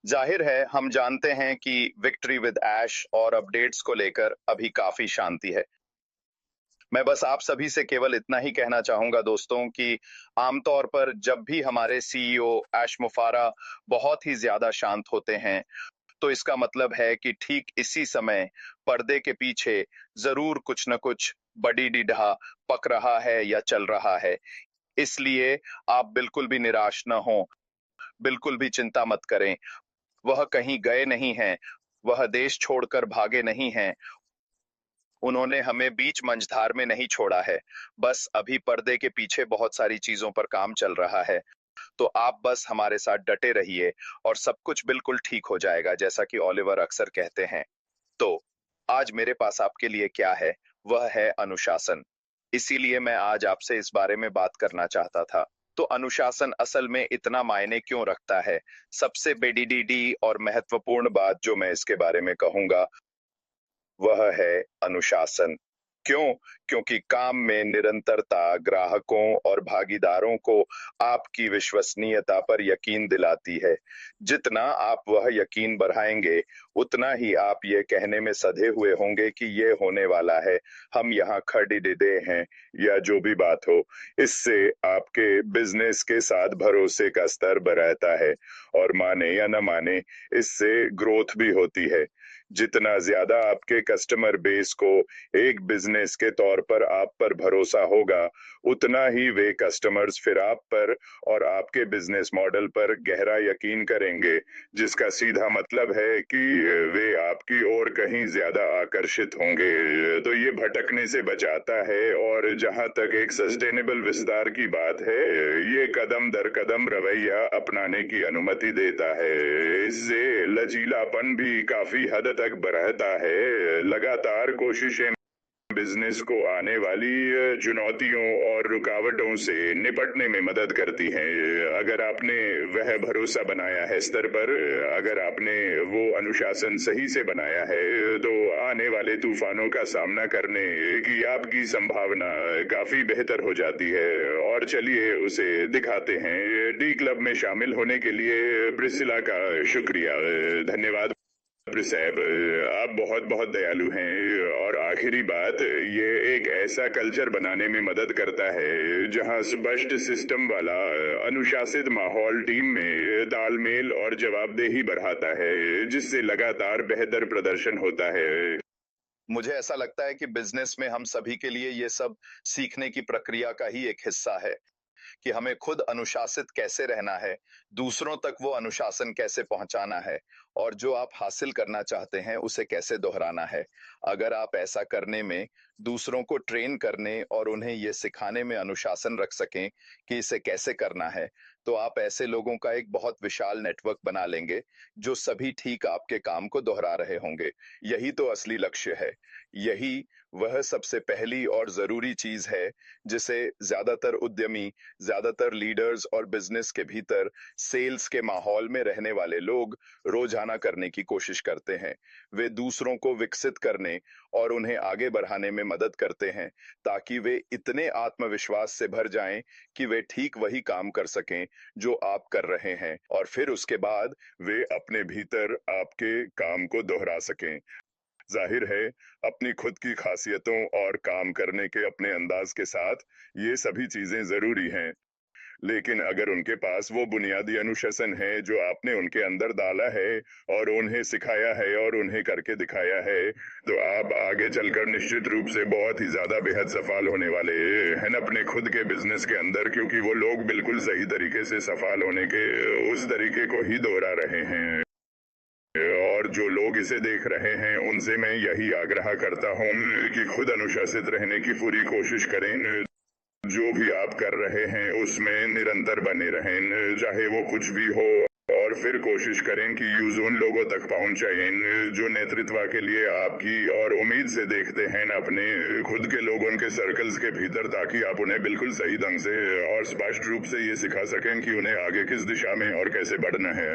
जाहिर है हम जानते हैं कि विक्ट्री विद ऐश और अपडेट्स को लेकर अभी काफी शांति है। मैं बस आप सभी से केवल इतना ही कहना चाहूंगा दोस्तों कि आमतौर पर जब भी हमारे सीईओ ऐश मुफारा बहुत ही ज्यादा शांत होते हैं, तो इसका मतलब है कि ठीक इसी समय पर्दे के पीछे जरूर कुछ न कुछ बड़ी डिढ़ा पक रहा है या चल रहा है। इसलिए आप बिल्कुल भी निराश न हो, बिल्कुल भी चिंता मत करें। वह कहीं गए नहीं हैं, वह देश छोड़कर भागे नहीं हैं, उन्होंने हमें बीच मंझधार में नहीं छोड़ा है। बस अभी पर्दे के पीछे बहुत सारी चीजों पर काम चल रहा है। तो आप बस हमारे साथ डटे रहिए और सब कुछ बिल्कुल ठीक हो जाएगा, जैसा कि ओलिवर अक्सर कहते हैं। तो आज मेरे पास आपके लिए क्या है, वह है अनुशासन। इसीलिए मैं आज आपसे इस बारे में बात करना चाहता था। तो अनुशासन असल में इतना मायने क्यों रखता है? सबसे बेडीडीडी और महत्वपूर्ण बात जो मैं इसके बारे में कहूंगा वह है अनुशासन। क्यों? क्योंकि काम में निरंतरता ग्राहकों और भागीदारों को आपकी विश्वसनीयता पर यकीन दिलाती है। जितना आप वह यकीन बढ़ाएंगे, उतना ही आप ये कहने में सधे हुए होंगे कि ये होने वाला है, हम यहाँ खड़े हैं, या जो भी बात हो। इससे आपके बिजनेस के साथ भरोसे का स्तर बढ़ता है, और माने या न माने, इससे ग्रोथ भी होती है। जितना ज्यादा आपके कस्टमर बेस को एक बिजनेस के तौर पर आप पर भरोसा होगा, उतना ही वे कस्टमर्स फिर आप पर और आपके बिजनेस मॉडल पर गहरा यकीन करेंगे, जिसका सीधा मतलब है कि वे आपकी ओर कहीं ज्यादा आकर्षित होंगे। तो ये भटकने से बचाता है, और जहां तक एक सस्टेनेबल विस्तार की बात है, ये कदम दर कदम रवैया अपनाने की अनुमति देता है। इससे लचीलापन भी काफी हद तक बढ़ता है। लगातार कोशिशें बिजनेस को आने वाली चुनौतियों और रुकावटों से निपटने में मदद करती हैं। अगर आपने वह भरोसा बनाया है स्तर पर, अगर आपने वो अनुशासन सही से बनाया है, तो आने वाले तूफानों का सामना करने की आपकी संभावना काफी बेहतर हो जाती है। और चलिए उसे दिखाते हैं। डी क्लब में शामिल होने के लिए प्रिसिला का शुक्रिया। धन्यवाद साहब, आप बहुत बहुत दयालु हैं। और आखिरी बात, ये एक ऐसा कल्चर बनाने में मदद करता है जहां स्पष्ट सिस्टम वाला अनुशासित माहौल टीम में तालमेल और जवाबदेही बढ़ाता है, जिससे लगातार बेहतर प्रदर्शन होता है। मुझे ऐसा लगता है कि बिजनेस में हम सभी के लिए ये सब सीखने की प्रक्रिया का ही एक हिस्सा है कि हमें खुद अनुशासित कैसे रहना है, दूसरों तक वो अनुशासन कैसे पहुंचाना है, और जो आप हासिल करना चाहते हैं उसे कैसे दोहराना है। अगर आप ऐसा करने में, दूसरों को ट्रेन करने और उन्हें ये सिखाने में अनुशासन रख सकें कि इसे कैसे करना है, तो आप ऐसे लोगों का एक बहुत विशाल नेटवर्क बना लेंगे जो सभी ठीक आपके काम को दोहरा रहे होंगे। यही तो असली लक्ष्य है। यही वह सबसे पहली और जरूरी चीज है जिसे ज्यादातर उद्यमी, ज्यादातर लीडर्स और बिजनेस के भीतर सेल्स के माहौल में रहने वाले लोग रोजाना करने की कोशिश करते हैं। वे दूसरों को विकसित करने और उन्हें आगे बढ़ाने में मदद करते हैं, ताकि वे इतने आत्मविश्वास से भर जाएं कि वे ठीक वही काम कर सकें जो आप कर रहे हैं, और फिर उसके बाद वे अपने भीतर आपके काम को दोहरा सकें। जाहिर है, अपनी खुद की खासियतों और काम करने के अपने अंदाज के साथ ये सभी चीजें जरूरी हैं। लेकिन अगर उनके पास वो बुनियादी अनुशासन है जो आपने उनके अंदर डाला है और उन्हें सिखाया है और उन्हें करके दिखाया है, तो आप आगे चलकर निश्चित रूप से बहुत ही ज्यादा बेहद सफल होने वाले हैं अपने खुद के बिजनेस के अंदर, क्योंकि वो लोग बिल्कुल सही तरीके से सफल होने के उस तरीके को ही दोहरा रहे हैं। और जो लोग इसे देख रहे हैं, उनसे मैं यही आग्रह करता हूँ कि खुद अनुशासित रहने की पूरी कोशिश करें। जो भी आप कर रहे हैं उसमें निरंतर बने रहें, चाहे वो कुछ भी हो। और फिर कोशिश करें कि यूज उन लोगों तक पहुंचाएं जो नेतृत्व के लिए आपकी और उम्मीद से देखते हैं न अपने खुद के लोग उनके सर्कल्स के भीतर, ताकि आप उन्हें बिल्कुल सही ढंग से और स्पष्ट रूप से ये सिखा सकें कि उन्हें आगे किस दिशा में और कैसे बढ़ना है।